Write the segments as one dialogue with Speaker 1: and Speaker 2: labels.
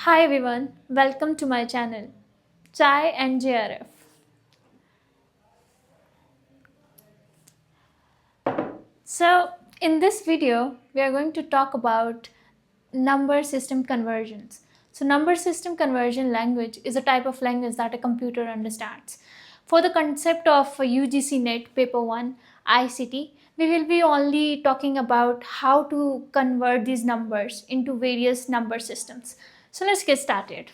Speaker 1: Hi everyone, welcome to my channel Chai and JRF. So, in this video, we are going to talk about number system conversions. So, number system conversion language is a type of language that a computer understands. For the concept of UGC NET Paper 1 ICT, we will be only talking about how to convert these numbers into various number systems. So, let's get started.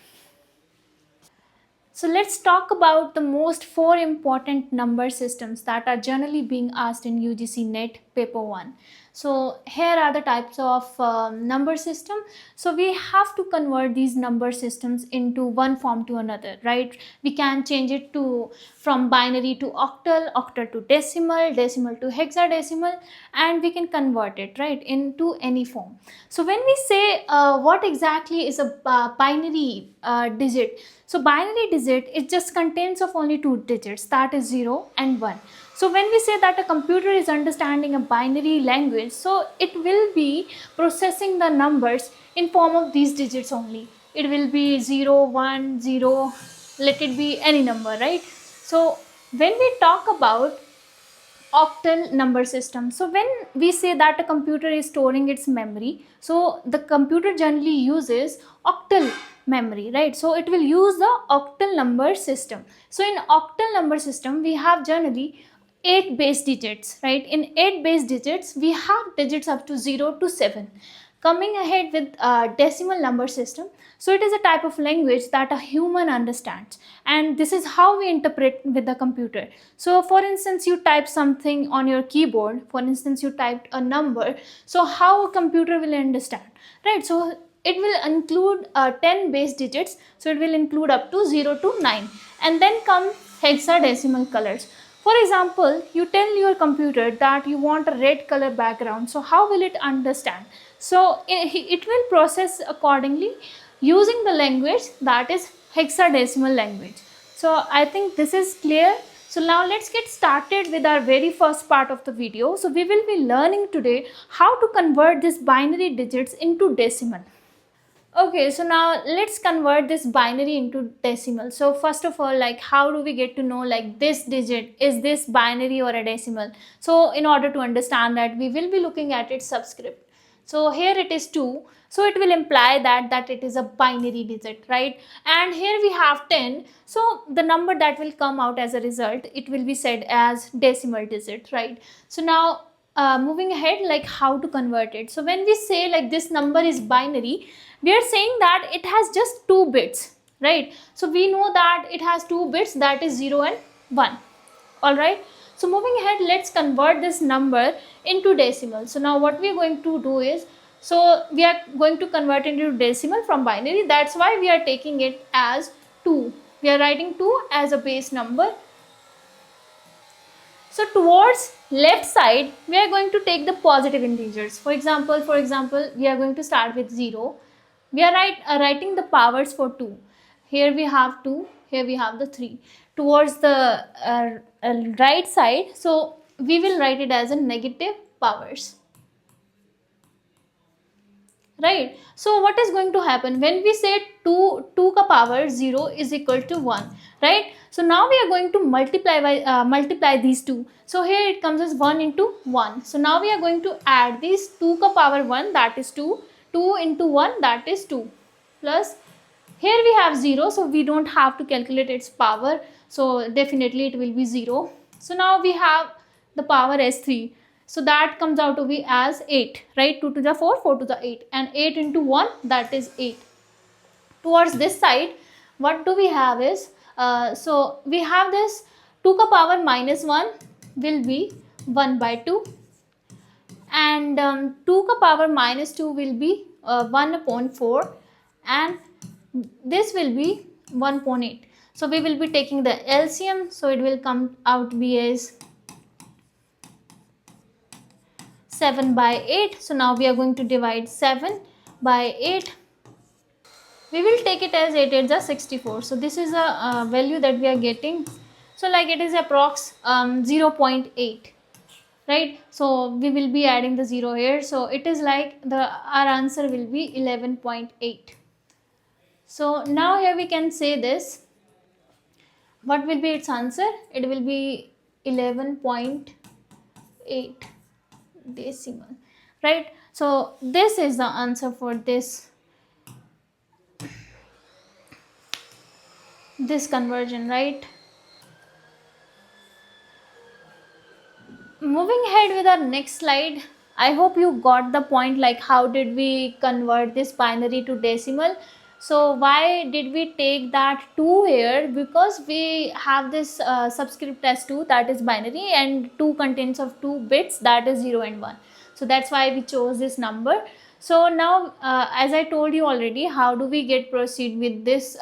Speaker 1: So let's talk about the most four important number systems that are generally being asked in UGC NET paper 1. So here are the types of number system. So we have to convert these number systems into one form to another, right? We can change it to from binary to octal, octal to decimal, decimal to hexadecimal, and we can convert it, right, into any form. So when we say what exactly is a binary digit, so binary digit, it just contains of only two digits, that is 0 and 1. So when we say that a computer is understanding a binary language, so it will be processing the numbers in form of these digits only. It will be 0, 1, 0, let it be any number, right? So when we talk about octal number system, so when we say that a computer is storing its memory, so the computer generally uses octal memory, right? So it will use the octal number system. So in octal number system, we have generally 8 base digits, right? In 8 base digits, we have digits up to 0 to 7. Coming ahead with decimal number system, so it is a type of language that a human understands, and this is how we interpret with the computer. So for instance, you type something on your keyboard, for instance you typed a number, so how a computer will understand, right? So it will include 10 base digits, so it will include up to 0 to 9, and then come hexadecimal colors. For example, you tell your computer that you want a red color background, so how will it understand? So it will process accordingly using the language that is hexadecimal language. So I think this is clear. So now let's get started with our very first part of the video. So we will be learning today how to convert these binary digits into decimal. Okay, so now let's convert this binary into decimal. So first of all, like how do we get to know like this digit, is this binary or a decimal? So in order to understand that, we will be looking at its subscript. So here it is 2. So it will imply that it is a binary digit, right? And here we have 10. So the number that will come out as a result, it will be said as decimal digit, right? So now moving ahead, like how to convert it. So when we say like this number is binary, we are saying that it has just 2 bits, right? So we know that it has 2 bits, that is 0 and 1. All right, so moving ahead, let's convert this number into decimal. So now what we are going to do is, so we are going to convert into decimal from binary. That's why we are taking it as 2. We are writing 2 as a base number. So towards left side, we are going to take the positive integers. For example, we are going to start with 0. We are writing the powers for 2. Here we have 2, here we have the 3. Towards the right side, so we will write it as a negative powers. Right, so what is going to happen when we say 2 ka power 0 is equal to 1, right? So now we are going to multiply these two. So here it comes as 1 into 1. So now we are going to add these 2 ka power 1, that is 2, 2 into 1, that is 2, plus here we have 0, so we don't have to calculate its power, so definitely it will be 0. So now we have the power as 3, so that comes out to be as 8, right? 2 to the 4, 4 to the 8, and 8 into 1, that is 8. Towards this side, what do we have is, so we have this 2 ka power minus 1 will be 1 by 2, and 2 ka power minus 2 will be 1 upon 4, and this will be 1.8. So we will be taking the LCM, so it will come out to be as 7 by 8. So now we are going to divide 7 by 8. We will take it as 8 8 is 64. So this is a value that we are getting. So like it is approx 0.8, right? So we will be adding the 0 here. So it is like our answer will be 11.8. So now here we can say this. What will be its answer? It will be 11.8 decimal, right? So this is the answer for this conversion, right? Moving ahead with our next slide, I hope you got the point, like how did we convert this binary to decimal. So why did we take that 2 here? Because we have this subscript as 2, that is binary, and 2 contains of 2 bits, that is 0 and 1. So that's why we chose this number. So now as I told you already, how do we get proceed with this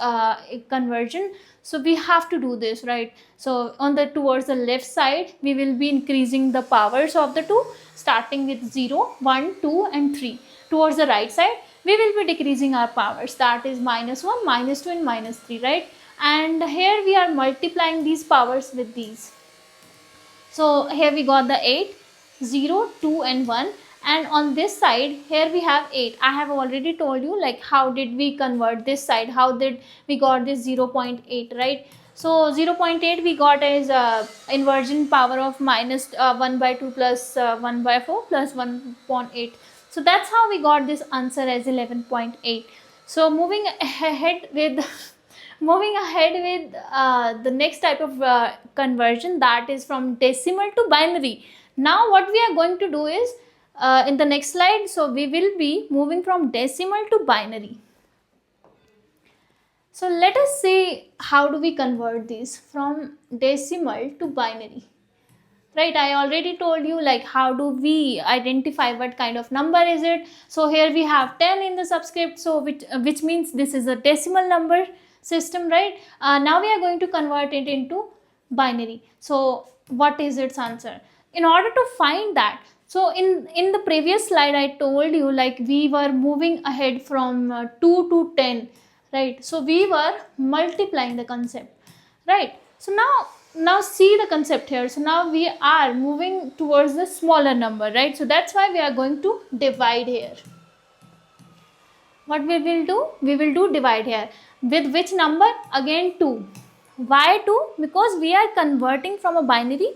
Speaker 1: conversion? So we have to do this, right? So on the towards the left side, we will be increasing the powers of the 2, starting with 0, 1, 2 and 3. Towards the right side, we will be decreasing our powers, that is -1, -2 and -3, right? And here we are multiplying these powers with these. So here we got the 8, 0, 2 and 1. And on this side, here we have 8. I have already told you like how did we convert this side, how did we got this 0.8, right? So 0.8 we got as inversion power of minus 1 by 2 plus 1 by 4 plus 1.8. So that's how we got this answer as 11.8. So moving ahead with the next type of conversion, that is from decimal to binary. Now what we are going to do is in the next slide, so we will be moving from decimal to binary. So let us see how do we convert this from decimal to binary, right? I already told you like how do we identify what kind of number is it. So here we have 10 in the subscript, so which means this is a decimal number system, right? Now we are going to convert it into binary. So what is its answer? In order to find that, so in the previous slide I told you like we were moving ahead from 2 to 10, right? So we were multiplying the concept, right? So now see the concept here. So now we are moving towards the smaller number, right? So that's why we are going to divide here. What we will do? We will do divide here. With which number? Again 2. Why 2? Because we are converting from a binary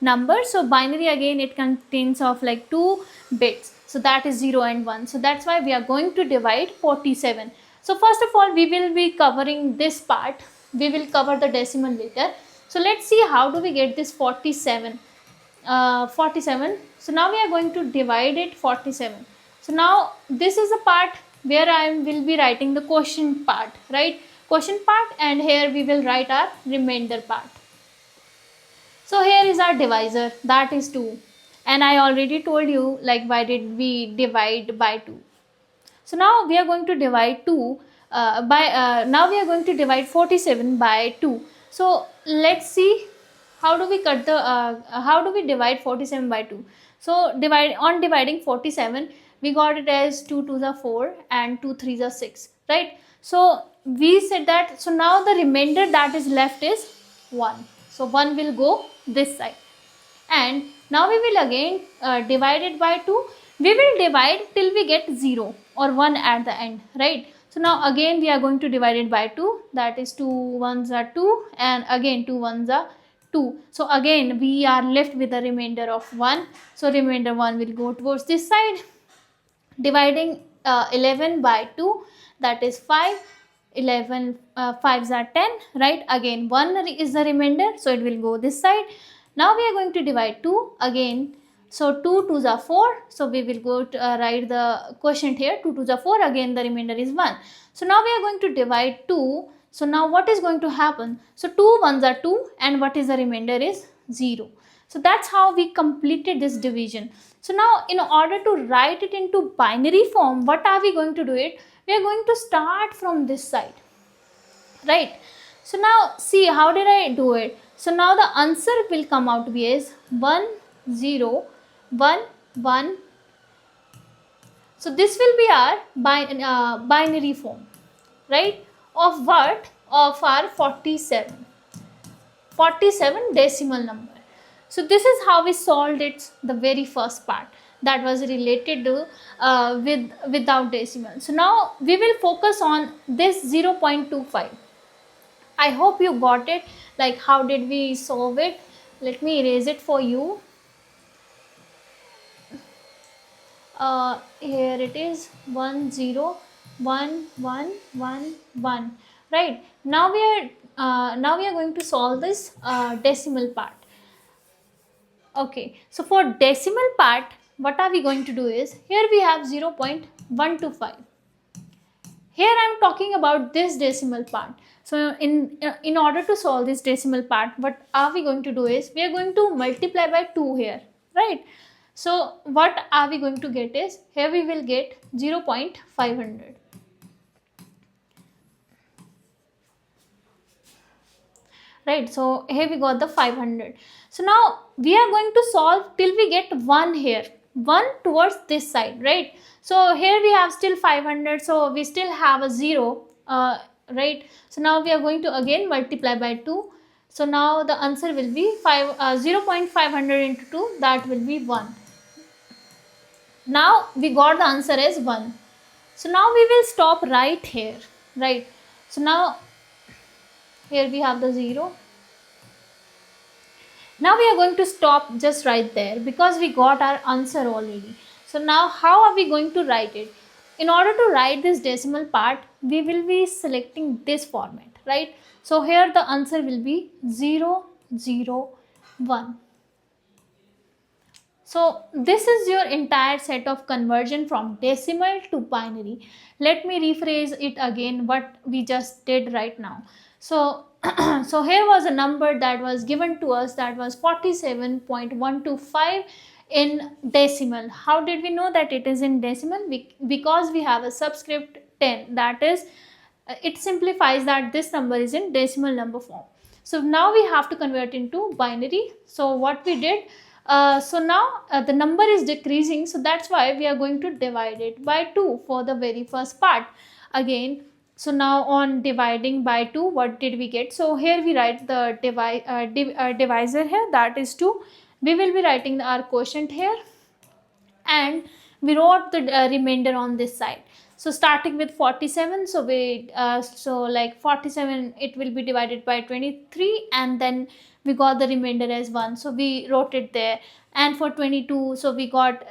Speaker 1: number. So binary, again it contains of like 2 bits, so that is 0 and 1. So that's why we are going to divide 47. So first of all, we will be covering this part. We will cover the decimal later. So let's see how do we get this 47. 47. So now we are going to divide it 47. So now this is the part where I will be writing the quotient part, right? Quotient part, and here we will write our remainder part. So here is our divisor, that is 2. And I already told you like why did we divide by 2. So now we are going to divide 2 now we are going to divide 47 by 2. So let's see how do we cut the how do we divide 47 by 2. So dividing 47, we got it as 2 2s are 4 and 2 3s are 6, right? So we said that, so now the remainder that is left is 1. So 1 will go this side, and now we will again divide it by 2. We will divide till we get 0 or 1 at the end, right? So now again we are going to divide it by 2, that is 2 1s are 2 and again 2 1s are 2. So again we are left with a remainder of 1. So remainder 1 will go towards this side. Dividing 11 by 2, that is 5. 11 5s are 10, right? Again 1 is the remainder, so it will go this side. Now we are going to divide 2 again. So 2 2s are 4, so we will go to write the quotient here. 2 2s are 4, again the remainder is 1. So now we are going to divide 2. So now what is going to happen? So 2 1s are 2, and what is the remainder is 0. So that's how we completed this division. So now in order to write it into binary form, what are we going to do it? We are going to start from this side, right? So now see how did I do it. So now the answer will come out to be as 1 0 1 1. So this will be our binary form, right? Of what? Of our 47 decimal number. So this is how we solved it, the very first part. that was related to without decimal. So now we will focus on this 0.25. I hope you got it. Like, how did we solve it? Let me erase it for you. Here it is, 1 0 1 1 1 1. Right, now we are going to solve this decimal part. Okay, so for decimal part, what are we going to do is, here we have 0.125. Here I am talking about this decimal part. So in order to solve this decimal part, what are we going to do is, we are going to multiply by 2 here, right? So what are we going to get is, here we will get 0.500. Right, so here we got the 500. So now we are going to solve till we get 1 here, 1 towards this side, right? So here we have still 500, so we still have a 0, right? So now we are going to again multiply by 2. So now the answer will be 0.500 into 2, that will be 1. Now we got the answer as 1. So now we will stop right here, right? So now here we have the 0. Now we are going to stop just right there, because we got our answer already. So now how are we going to write it? In order to write this decimal part, we will be selecting this format, right? So here the answer will be 0 0 1. So this is your entire set of conversion from decimal to binary. Let me rephrase it again, what we just did right now. So so here was a number that was given to us, that was 47.125 in decimal. How did we know that it is in decimal? Because we have a subscript 10, that is, it simplifies that this number is in decimal number form. So now we have to convert into binary. So what we did, so now the number is decreasing, so that's why we are going to divide it by 2 for the very first part again. So now on dividing by 2, what did we get? So here we write the divisor here, that is 2. We will be writing our quotient here, and we wrote the remainder on this side. So starting with 47, so we so like 47, it will be divided by 23, and then we got the remainder as 1, so we wrote it there. And for 22, so we got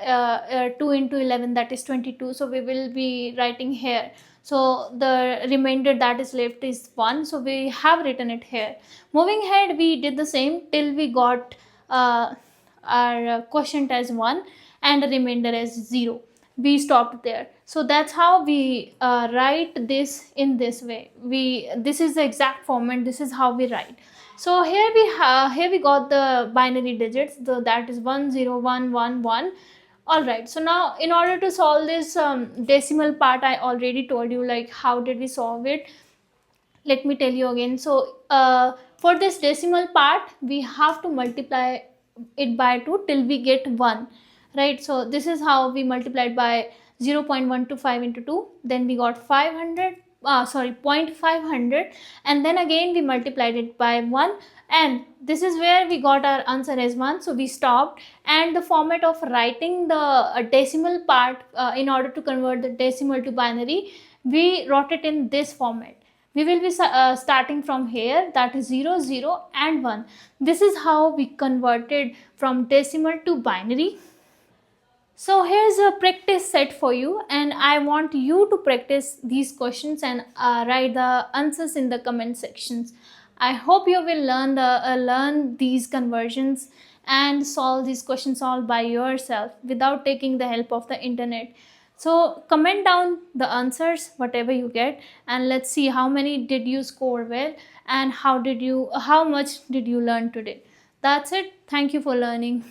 Speaker 1: 2 into 11, that is 22, so we will be writing here. So the remainder that is left is 1, so we have written it here. Moving ahead, we did the same till we got our quotient as 1 and a remainder as 0. We stopped there. So that's how we write this in this way. This is the exact format, this is how we write. So here we got the binary digits, that is 1 0 1 1 1. All right, so now in order to solve this decimal part, I already told you like how did we solve it. Let me tell you again. So for this decimal part, we have to multiply it by 2 till we get 1, right? So this is how we multiplied by 0.125 into 2, then we got 500, 0.500, and then again we multiplied it by 1, and this is where we got our answer as 1, so we stopped. And the format of writing the decimal part, in order to convert the decimal to binary, we wrote it in this format. We will be starting from here, that is 0 0 and 1. This is how we converted from decimal to binary. So here's a practice set for you, and I want you to practice these questions and write the answers in the comment sections. I hope you will learn these conversions and solve these questions all by yourself without taking the help of the internet. So comment down the answers whatever you get, and let's see how many did you score well and how much did you learn today. That's it. Thank you for learning.